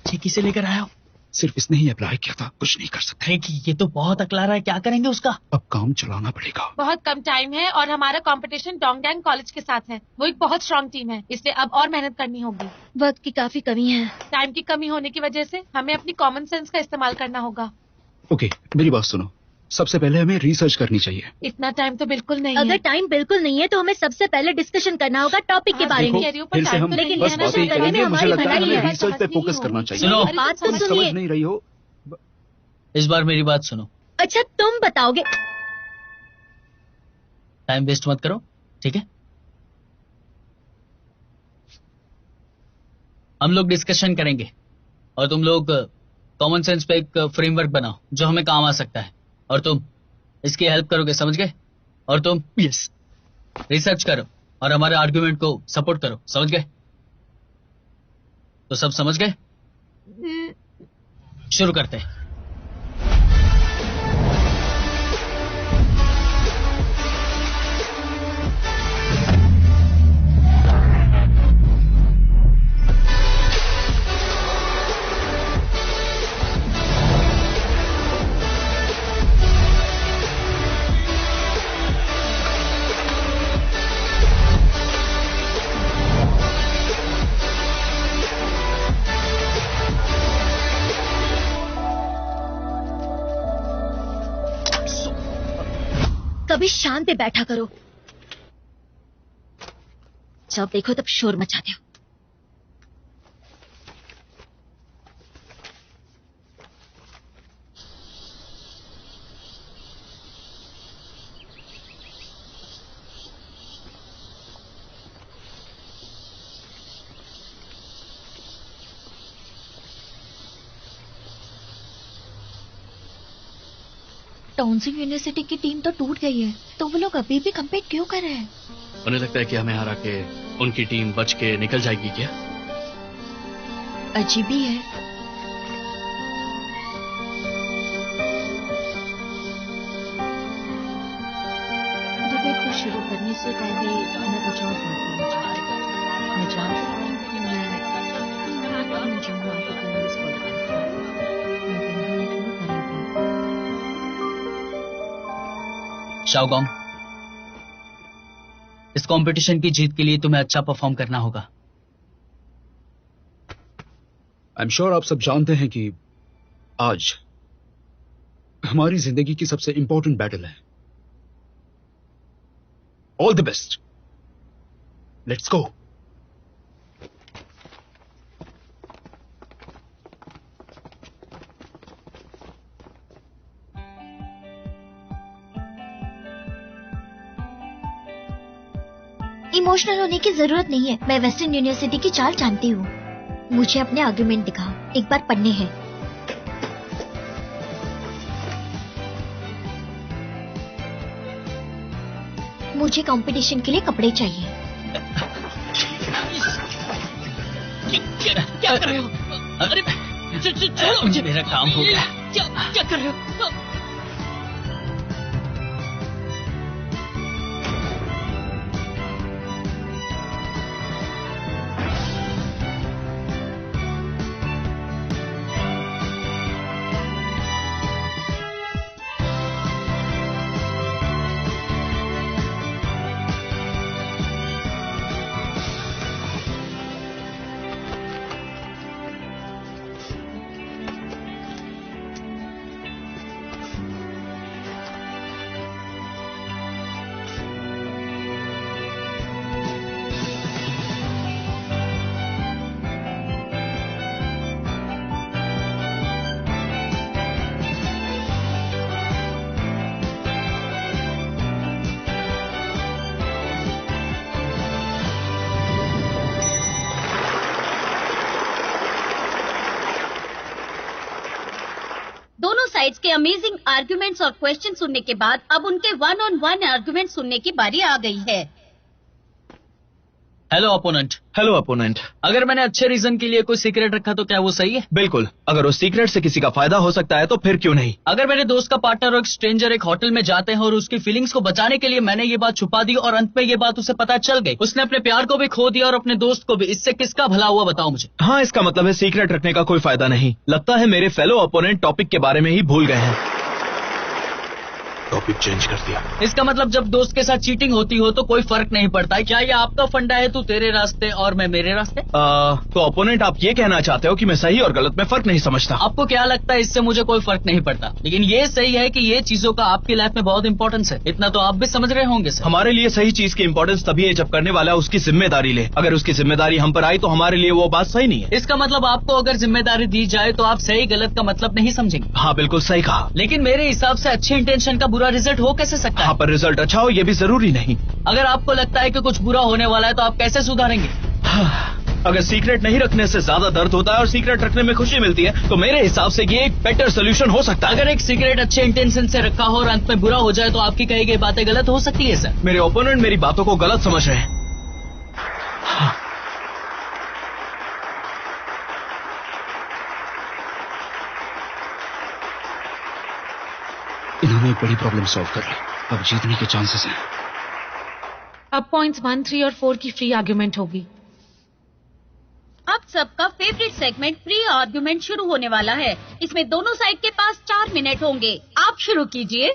चेकी से लेकर आया हूं। सिर्फ इसने ही अप्लाई किया था, कुछ नहीं कर सकते। कि ये तो बहुत अकला रहा है, क्या करेंगे उसका? अब काम चलाना पड़ेगा। बहुत कम टाइम है और हमारा कंपटीशन डोंगयांग कॉलेज के साथ है। वो एक बहुत स्ट्रांग टीम है, इसलिए अब और मेहनत करनी होगी। वक्त की काफी कमी है। टाइम की कमी होने की वजह से हमें अपनी कॉमन सेंस का इस्तेमाल करना होगा। ओके, मेरी बात सुनो। सबसे पहले हमें रिसर्च करनी चाहिए। इतना टाइम तो बिल्कुल नहीं अगर है। टाइम बिल्कुल नहीं है तो हमें सबसे पहले डिस्कशन करना होगा टॉपिक के बारे में। फिर से हम लेकिन बस डिस्कशन बातें ही करने में करेंगे। मुझे हमारी लगता है भलाई हमें है। रिसर्च पे फोकस करना चाहिए। सुनो। बात तो तुम समझ सुनिए। नहीं रही हो। इस बार मेरी बात सुनो। अच्छा तुम बताओगे। टाइम वेस्ट मत करो, ठीक है? हम लोग डिस्कशन करेंगे और तुम लोग कॉमन सेंस पे एक फ्रेमवर्क बनाओ जो हमें काम आ सकता है, और तुम इसकी हेल्प करोगे, समझ गए? और तुम यस, रिसर्च करो और हमारे आर्गुमेंट को सपोर्ट करो, समझ गए? तो सब समझ गए? शुरू करते हैं। कभी शांत पे बैठा करो, जब देखो तब शोर मचाते हो। टॉन्सिंग यूनिवर्सिटी की टीम तो टूट गई है, तो वो लोग अभी भी कम्पीट क्यों कर रहे हैं? उन्हें लगता है कि हमें हरा के उनकी टीम बच के निकल जाएगी क्या? अजीब ही है। डिबेट को शुरू करने से पहले मैं कुछ और बात करना चाहती हूँ। मैं जानती हूँ कि मैं जो आपको इस पर शाओगोंग, इस कंपटीशन की जीत के लिए तुम्हें अच्छा परफॉर्म करना होगा। आई एम श्योर आप सब जानते हैं कि आज हमारी जिंदगी की सबसे इंपॉर्टेंट बैटल है। All the best, let's go. Emotional होने की जरूरत नहीं है। मैं वेस्टर्न यूनिवर्सिटी की चाल जानती हूँ। मुझे अपने आर्गुमेंट दिखाओ, एक बार पढ़ने हैं। मुझे कंपटीशन के लिए कपड़े चाहिए। क्या कर रहे हो? अरे छोड़ो मुझे, मेरा काम हो गया। क्या कर रहे हो? साइड्स के अमेजिंग आर्गुमेंट्स और क्वेश्चन सुनने के बाद अब उनके 1-on-1 आर्गुमेंट सुनने की बारी आ गई है। Hello opponent. Hello opponent. अगर मैंने अच्छे रीजन के लिए कोई सीक्रेट रखा तो क्या वो सही है? बिल्कुल। अगर उस सीक्रेट से किसी का फायदा हो सकता है तो फिर क्यों नहीं। अगर मेरे दोस्त का पार्टनर और एक स्ट्रेंजर एक होटल में जाते हैं और उसकी फीलिंग्स को बचाने के लिए मैंने ये बात छुपा दी और अंत में ये बात उसे पता चल गई, उसने अपने प्यार को भी खो दिया और अपने दोस्त को भी, इससे किसका भला हुआ बताओ मुझे। हाँ, इसका मतलब है सीक्रेट रखने का कोई फायदा नहीं। लगता है मेरे फेलो अपोनेंट टॉपिक के बारे में ही भूल गए हैं। टॉपिक चेंज कर दिया। इसका मतलब जब दोस्त के साथ चीटिंग होती हो तो कोई फर्क नहीं पड़ता है। क्या ये आपका फंडा है, तू तेरे रास्ते और मैं मेरे रास्ते? तो अपोनेंट आप ये कहना चाहते हो कि मैं सही और गलत में फर्क नहीं समझता? आपको क्या लगता है इससे मुझे कोई फर्क नहीं पड़ता, लेकिन ये सही है कि ये चीजों का आपकी लाइफ में बहुत इंपॉर्टेंस है। इतना तो आप भी समझ रहे होंगे सर। हमारे लिए सही चीज की इंपॉर्टेंस तभी है जब करने वाला उसकी जिम्मेदारी ले। अगर उसकी जिम्मेदारी हम पर आई तो हमारे लिए वो बात सही नहीं है। इसका मतलब आपको अगर जिम्मेदारी दी जाए तो आप सही गलत का मतलब नहीं समझेंगे। हाँ बिल्कुल सही कहा। लेकिन मेरे हिसाब से अच्छे इंटेंशन का बुरा रिजल्ट हो कैसे सकता है? हाँ, पर रिजल्ट अच्छा हो ये भी जरूरी नहीं। अगर आपको लगता है कि कुछ बुरा होने वाला है तो आप कैसे सुधारेंगे? अगर सीक्रेट नहीं रखने से ज्यादा दर्द होता है और सीक्रेट रखने में खुशी मिलती है तो मेरे हिसाब से ये एक बेटर सोल्यूशन हो सकता है। अगर एक सीक्रेट अच्छे इंटेंशन से रखा हो और अंत में बुरा हो जाए तो आपकी कही गई बातें गलत हो सकती है सर। मेरे ओपोनेंट मेरी बातों को गलत समझ रहे हैं। इन्होंने एक बड़ी प्रॉब्लम सॉल्व कर ली। अब जीतने के चांसेस हैं। अब पॉइंट्स 1, 3 और 4 की फ्री आर्ग्यूमेंट होगी। अब सबका फेवरेट सेगमेंट प्री आर्गुमेंट शुरू होने वाला है। इसमें दोनों साइड के पास 4 मिनट होंगे। आप शुरू कीजिए।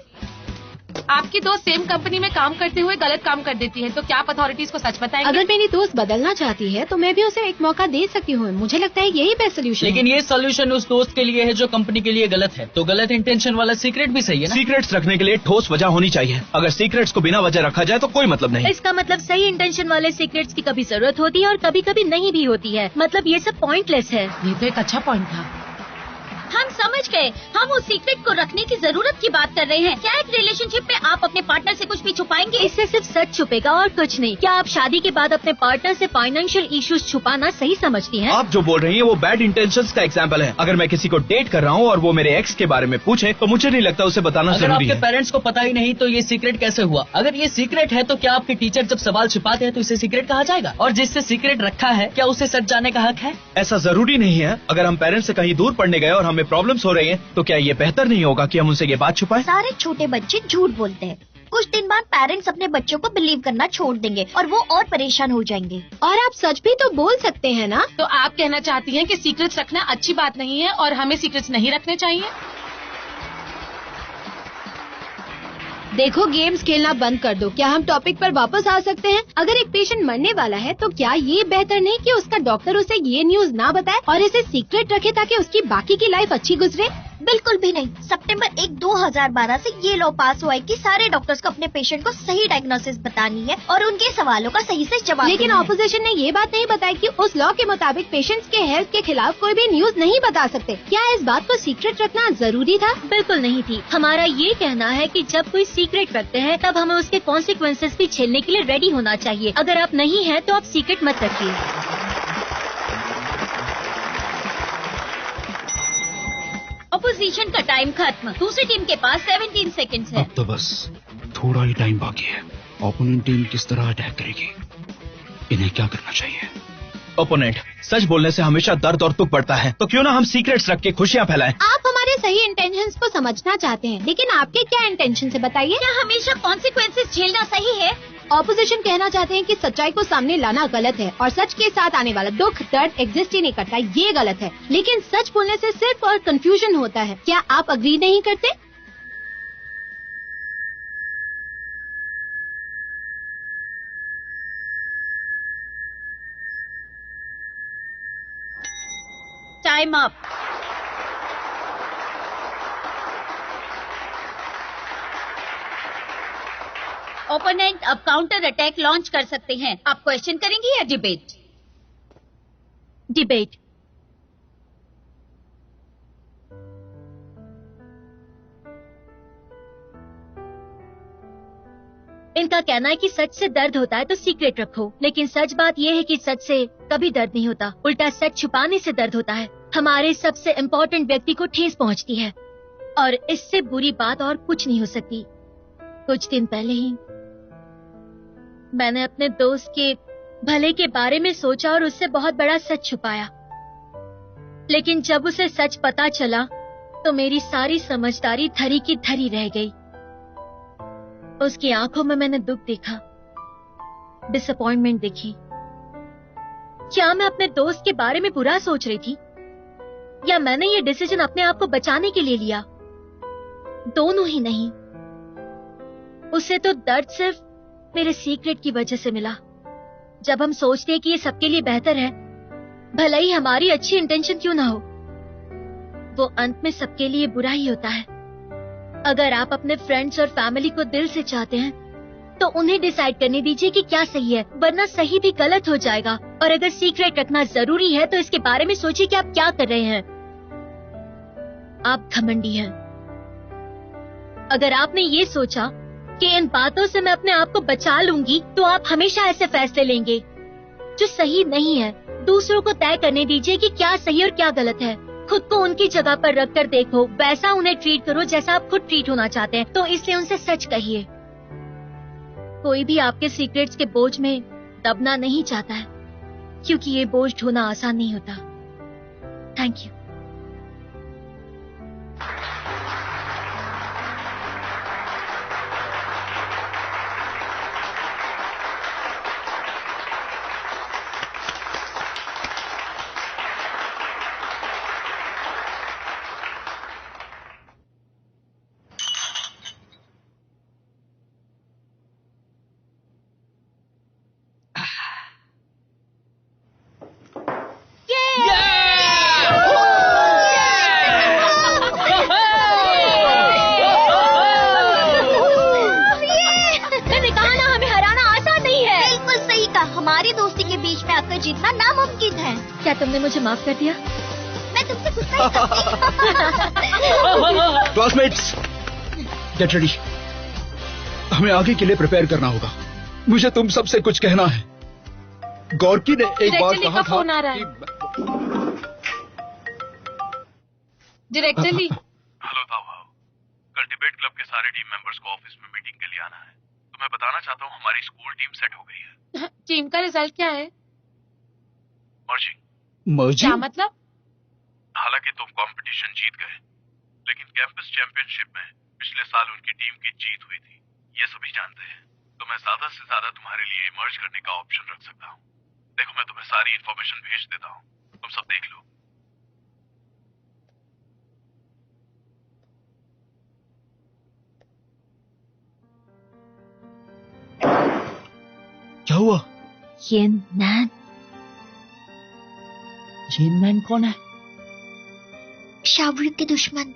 आपकी दोस्त सेम कंपनी में काम करते हुए गलत काम कर देती है तो क्या आप अथॉरिटीज को सच बताएंगे? अगर मेरी दोस्त बदलना चाहती है तो मैं भी उसे एक मौका दे सकती हूँ। मुझे लगता है यही बेस्ट सोल्यूशन है। लेकिन ये सोल्यूशन उस दोस्त के लिए है जो कंपनी के लिए गलत है, तो गलत इंटेंशन वाला सीक्रेट भी सही है ना? सीक्रेट्स रखने के लिए ठोस वजह होनी चाहिए। अगर सीक्रेट्स को बिना वजह रखा जाए तो कोई मतलब नहीं। इसका मतलब सही इंटेंशन वाले सीक्रेट्स की कभी जरूरत होती है और कभी कभी नहीं भी होती है। मतलब ये सब पॉइंटलेस है। ये तो एक अच्छा पॉइंट था। हम समझ गए। हम उस सीक्रेट को रखने की जरूरत की बात कर रहे हैं। क्या एक रिलेशनशिप में आप अपने पार्टनर से कुछ भी छुपाएंगे? इससे सिर्फ सच छुपेगा और कुछ नहीं। क्या आप शादी के बाद अपने पार्टनर से फाइनेंशियल इश्यूज छुपाना सही समझती हैं? आप जो बोल रही हैं वो बैड इंटेंशंस का एग्जांपल है। अगर मैं किसी को डेट कर रहा हूँ और वो मेरे एक्स के बारे में पूछे तो मुझे नहीं लगता उसे बताना अगर जरूरी आपके है। पेरेंट्स को पता ही नहीं तो ये सीक्रेट कैसे हुआ? अगर ये सीक्रेट है तो क्या आपके टीचर जब सवाल छिपाते हैं तो इसे सीक्रेट कहा जाएगा? और जिससे सीक्रेट रखा है क्या उसे सच जाने का हक है? ऐसा जरूरी नहीं है। अगर हम पेरेंट्स से कहीं दूर पढ़ने गए और हमें प्रॉब्लम्स हो रही हैं तो क्या ये बेहतर नहीं होगा कि हम उनसे ये बात छुपाएं? सारे छोटे बच्चे झूठ बोलते हैं। कुछ दिन बाद पेरेंट्स अपने बच्चों को बिलीव करना छोड़ देंगे और वो और परेशान हो जाएंगे। और आप सच भी तो बोल सकते हैं ना? तो आप कहना चाहती हैं कि सीक्रेट्स रखना अच्छी बात नहीं है और हमें सीक्रेट्स नहीं रखने चाहिए? देखो, गेम्स खेलना बंद कर दो। क्या हम टॉपिक पर वापस आ सकते हैं? अगर एक पेशेंट मरने वाला है तो क्या ये बेहतर नहीं कि उसका डॉक्टर उसे ये न्यूज ना बताए और इसे सीक्रेट रखे ताकि उसकी बाकी की लाइफ अच्छी गुजरे? बिल्कुल भी नहीं। सितंबर 1, 2012 से ये लॉ पास हुआ है कि सारे डॉक्टर्स को अपने पेशेंट को सही डायग्नोसिस बतानी है और उनके सवालों का सही से जवाब। लेकिन ऑपोजिशन ने ये बात नहीं बताई कि उस लॉ के मुताबिक पेशेंट्स के हेल्थ के खिलाफ कोई भी न्यूज नहीं बता सकते। क्या इस बात को सीक्रेट रखना जरूरी था? बिल्कुल नहीं थी। हमारा ये कहना है कि जब कोई सीक्रेट रखते हैं तब हमें उसके कॉन्सिक्वेंसेस भी झेलने के लिए रेडी होना चाहिए। अगर आप नहीं हैं तो आप सीक्रेट मत रखिए। अपोजिशन का टाइम खत्म। दूसरी टीम के पास 17 सेकंड्स है। अब तो बस थोड़ा ही टाइम बाकी है। ओपोनेंट टीम किस तरह अटैक करेगी? इन्हें क्या करना चाहिए? ओपोनेंट, सच बोलने से हमेशा दर्द और दुख बढ़ता है, तो क्यों ना हम सीक्रेट्स रख के खुशियाँ फैलाएं? आप हमारे सही इंटेंशंस को समझना चाहते हैं, लेकिन आपके क्या इंटेंशन है बताइए? क्या हमेशा कॉन्सिक्वेंसेस झेलना सही है? ऑपोजिशन कहना चाहते हैं कि सच्चाई को सामने लाना गलत है और सच के साथ आने वाला दुख दर्द एग्जिस्ट ही नहीं करता, ये गलत है। लेकिन सच बोलने से सिर्फ और कंफ्यूजन होता है। क्या आप अग्री नहीं करते? Time up. ओपोनेंट अब काउंटर अटैक लॉन्च कर सकते हैं। आप क्वेश्चन करेंगे या डिबेट? डिबेट। इनका कहना है कि सच से दर्द होता है तो सीक्रेट रखो, लेकिन सच बात यह है कि सच से कभी दर्द नहीं होता। उल्टा सच छुपाने से दर्द होता है। हमारे सबसे इम्पोर्टेंट व्यक्ति को ठेस पहुंचती है। और इससे बुरी बात और कुछ नहीं हो सकती। कुछ दिन पहले ही मैंने अपने दोस्त के भले के बारे में सोचा और उससे बहुत बड़ा सच छुपाया, लेकिन जब उसे सच पता चला तो मेरी सारी समझदारी धरी की धरी रह गई। उसकी आंखों में मैंने दुख देखा, डिसअपॉइंटमेंट देखी। क्या मैं अपने दोस्त के बारे में बुरा सोच रही थी, या मैंने ये डिसीजन अपने आप को बचाने के लिए लिया? दोनों ही नहीं। उसे तो दर्द सिर्फ मेरे सीक्रेट की वजह से मिला। जब हम सोचते हैं कि ये सबके लिए बेहतर है, भले ही हमारी अच्छी इंटेंशन क्यों ना हो, वो अंत में सबके लिए बुरा ही होता है। अगर आप अपने फ्रेंड्स और फैमिली को दिल से चाहते हैं तो उन्हें डिसाइड करने दीजिए कि क्या सही है, वरना सही भी गलत हो जाएगा। और अगर सीक्रेट रखना जरूरी है तो इसके बारे में सोचिए कि आप क्या कर रहे हैं। आप घमंडी हैं। अगर आपने ये सोचा कि इन बातों से मैं अपने आप को बचा लूंगी, तो आप हमेशा ऐसे फैसले लेंगे जो सही नहीं है। दूसरों को तय करने दीजिए कि क्या सही और क्या गलत है। खुद को उनकी जगह पर रखकर देखो, वैसा उन्हें ट्रीट करो जैसा आप खुद ट्रीट होना चाहते हैं। तो इसलिए उनसे सच कहिए। कोई भी आपके सीक्रेट्स के बोझ में दबना नहीं चाहता है, क्योंकि ये बोझ ढोना आसान नहीं होता। Thank you. जीतना नामुमकिन है। क्या तुमने मुझे माफ कर दिया? मैं तुमसे गुस्सा ही करती। Classmates, get ready. हमें आगे के लिए प्रिपेयर करना होगा। मुझे तुम सबसे कुछ कहना है। गौरकी ने एक बार कहा था कि... डायरेक्टर ली। हेलो ताऊ, कल डिबेट क्लब के सारे टीम मेंबर्स को ऑफिस में मीटिंग के लिए आना है। तो मैं बताना चाहता हूँ हमारी स्कूल टीम सेट हो गई है। टीम का रिजल्ट क्या है? मर्जिंग? क्या मतलब? हालांकि तुम कंपटीशन जीत गए, लेकिन कैंपस चैंपियनशिप में पिछले साल उनकी टीम की जीत हुई थी, ये सभी जानते हैं। तो मैं ज्यादा से ज्यादा तुम्हारे लिए मर्ज करने का ऑप्शन रख सकता हूँ। देखो, मैं तुम्हें सारी इंफॉर्मेशन भेज देता हूँ, तुम सब देख लो। क्या हुआ? ये नैन। ये नैन कौन है? शावरी के दुश्मन।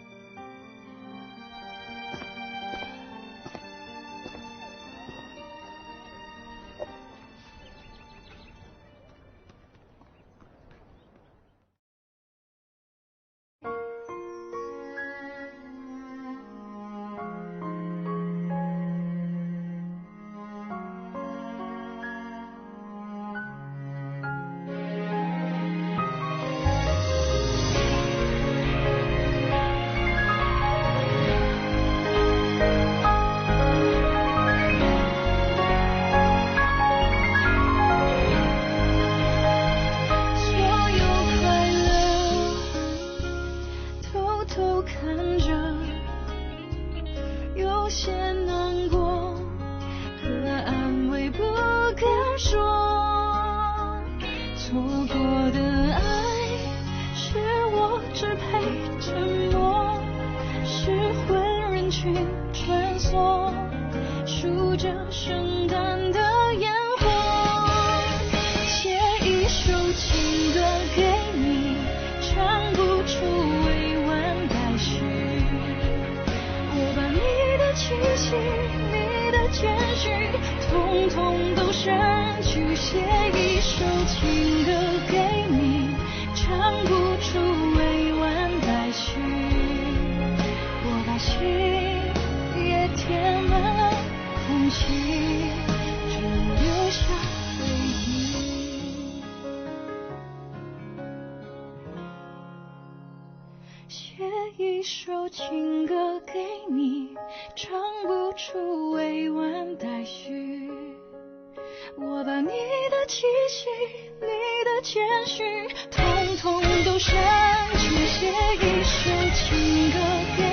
写一一首情歌给你，唱不出委婉待续。我把你的气息，你的谦虚，统统都删去，写一首情歌给